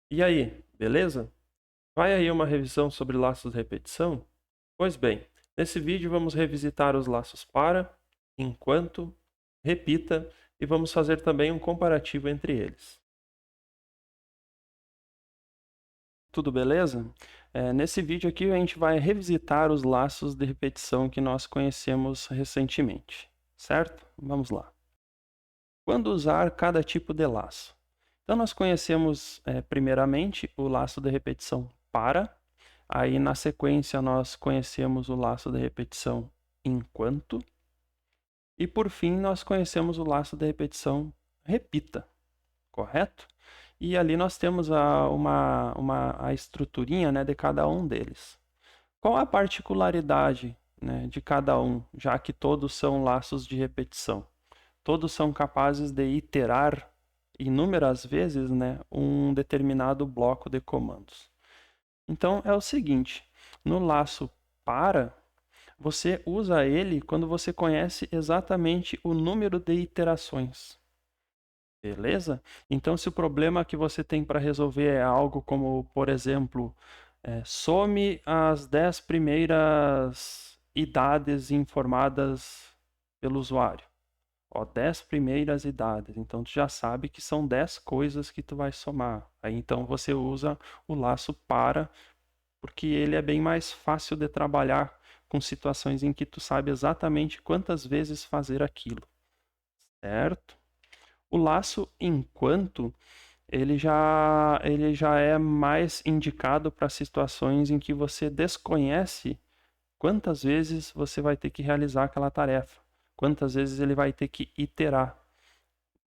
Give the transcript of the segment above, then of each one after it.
E aí, beleza? Vai aí uma revisão sobre laços de repetição? Pois bem, nesse vídeo vamos revisitar os laços para, enquanto, repita e vamos fazer também um comparativo entre eles. Tudo beleza? Nesse vídeo aqui a gente vai revisitar os laços de repetição que nós conhecemos recentemente, certo? Vamos lá. Quando usar cada tipo de laço? Então nós conhecemos primeiramente o laço de repetição para. Aí, na sequência, nós conhecemos o laço de repetição enquanto. E, por fim, nós conhecemos o laço de repetição repita, correto? E ali nós temos a estruturinha, né, de cada um deles. Qual a particularidade, né, de cada um, já que todos são laços de repetição? Todos são capazes de iterar inúmeras vezes, né, um determinado bloco de comandos. Então é o seguinte, no laço para, você usa ele quando você conhece exatamente o número de iterações. Beleza? Então, se o problema que você tem para resolver é algo como, por exemplo, some as 10 primeiras idades informadas pelo usuário. Ó, 10 primeiras idades. Então, tu já sabe que são 10 coisas que tu vai somar. Aí, então, você usa o laço para, porque ele é bem mais fácil de trabalhar com situações em que tu sabe exatamente quantas vezes fazer aquilo, certo? O laço enquanto ele já é mais indicado para situações em que você desconhece quantas vezes você vai ter que realizar aquela tarefa, quantas vezes ele vai ter que iterar,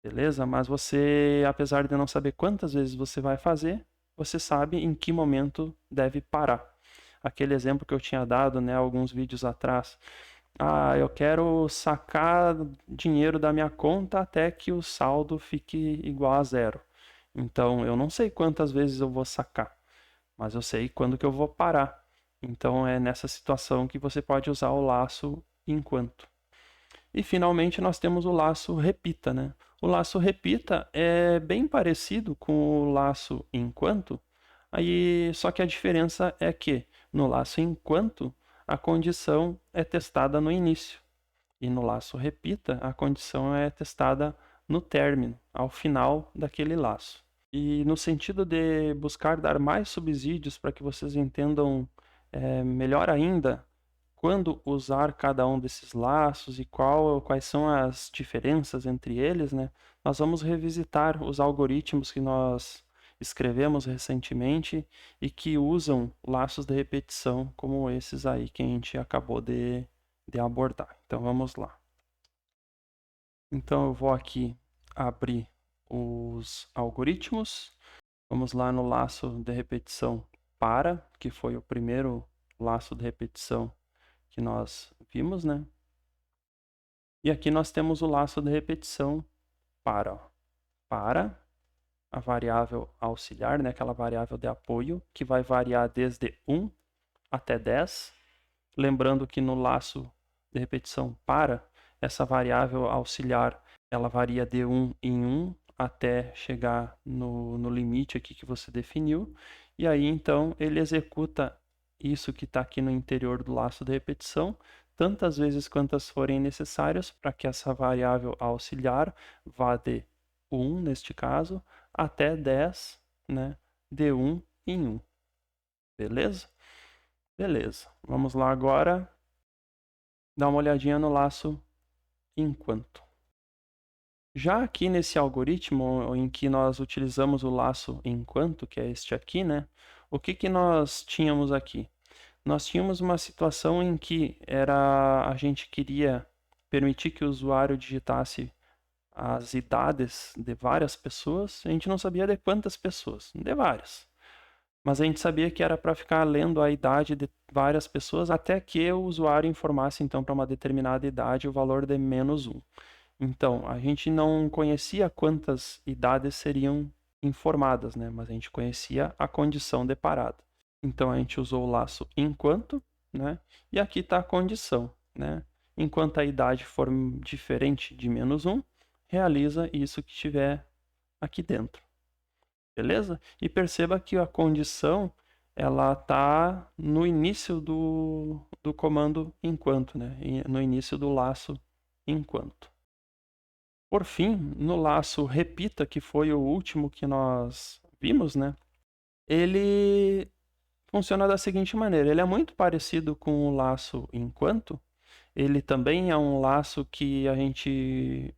beleza? Mas você, apesar de não saber quantas vezes você vai fazer, você sabe em que momento deve parar. Aquele exemplo que eu tinha dado, né, alguns vídeos atrás. Ah, eu quero sacar dinheiro da minha conta até que o saldo fique igual a zero. Então, eu não sei quantas vezes eu vou sacar, mas eu sei quando que eu vou parar. Então, é nessa situação que você pode usar o laço enquanto. E finalmente nós temos o laço repita, né? O laço repita é bem parecido com o laço enquanto, aí só que a diferença é que no laço enquanto a condição é testada no início e no laço repita a condição é testada no término, ao final daquele laço. E no sentido de buscar dar mais subsídios para que vocês entendam melhor ainda quando usar cada um desses laços e quais são as diferenças entre eles, né? Nós vamos revisitar os algoritmos que nós escrevemos recentemente e que usam laços de repetição como esses aí que a gente acabou de abordar. Então vamos lá. Então eu vou aqui abrir os algoritmos. Vamos lá no laço de repetição para, que foi o primeiro laço de repetição que nós vimos, né? E aqui nós temos o laço de repetição para. Ó. Para a variável auxiliar, né? Aquela variável de apoio, que vai variar desde 1 até 10. Lembrando que no laço de repetição para, essa variável auxiliar, ela varia de 1 em 1 até chegar no limite aqui que você definiu. E aí, então, ele executa isso que está aqui no interior do laço de repetição, tantas vezes quantas forem necessárias para que essa variável auxiliar vá de 1, neste caso, até 10, né, de 1 em 1. Beleza? Beleza. Vamos lá agora dar uma olhadinha no laço enquanto. Já aqui nesse algoritmo em que nós utilizamos o laço enquanto, que é este aqui, né? O que nós tínhamos aqui? Nós tínhamos uma situação em que a gente queria permitir que o usuário digitasse as idades de várias pessoas. A gente não sabia de quantas pessoas, de várias. Mas a gente sabia que era para ficar lendo a idade de várias pessoas até que o usuário informasse então para uma determinada idade o valor de -1. Então, a gente não conhecia quantas idades seriam informadas, né? Mas a gente conhecia a condição de parada. Então, a gente usou o laço enquanto, né? E aqui está a condição, né? Enquanto a idade for diferente de -1, realiza isso que estiver aqui dentro. beleza? E perceba que a condição ela está no início do comando enquanto, né? No início do laço enquanto. Por fim, no laço repita, que foi o último que nós vimos, né? Ele funciona da seguinte maneira: ele é muito parecido com o laço enquanto. Ele também é um laço que a gente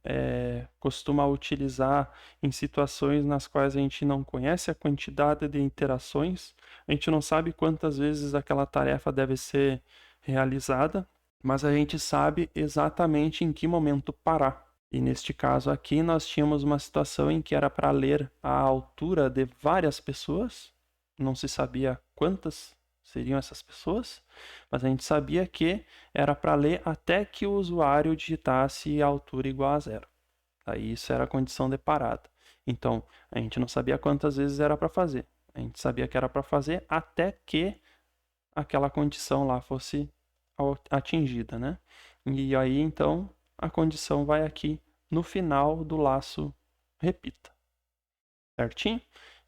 costuma utilizar em situações nas quais a gente não conhece a quantidade de interações, a gente não sabe quantas vezes aquela tarefa deve ser realizada, mas a gente sabe exatamente em que momento parar. E neste caso aqui, nós tínhamos uma situação em que era para ler a altura de várias pessoas, não se sabia quantas seriam essas pessoas, mas a gente sabia que era para ler até que o usuário digitasse a altura igual a 0. Aí isso era a condição de parada. Então, a gente não sabia quantas vezes era para fazer. A gente sabia que era para fazer até que aquela condição lá fosse atingida, né? E aí, então, a condição vai aqui no final do laço repita. Certinho?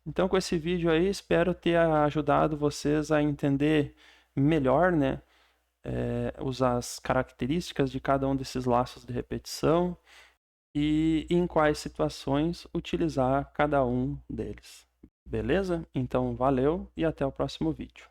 Então, com esse vídeo aí, espero ter ajudado vocês a entender melhor, né? Usar as características de cada um desses laços de repetição e em quais situações utilizar cada um deles. Beleza? Então, valeu e até o próximo vídeo.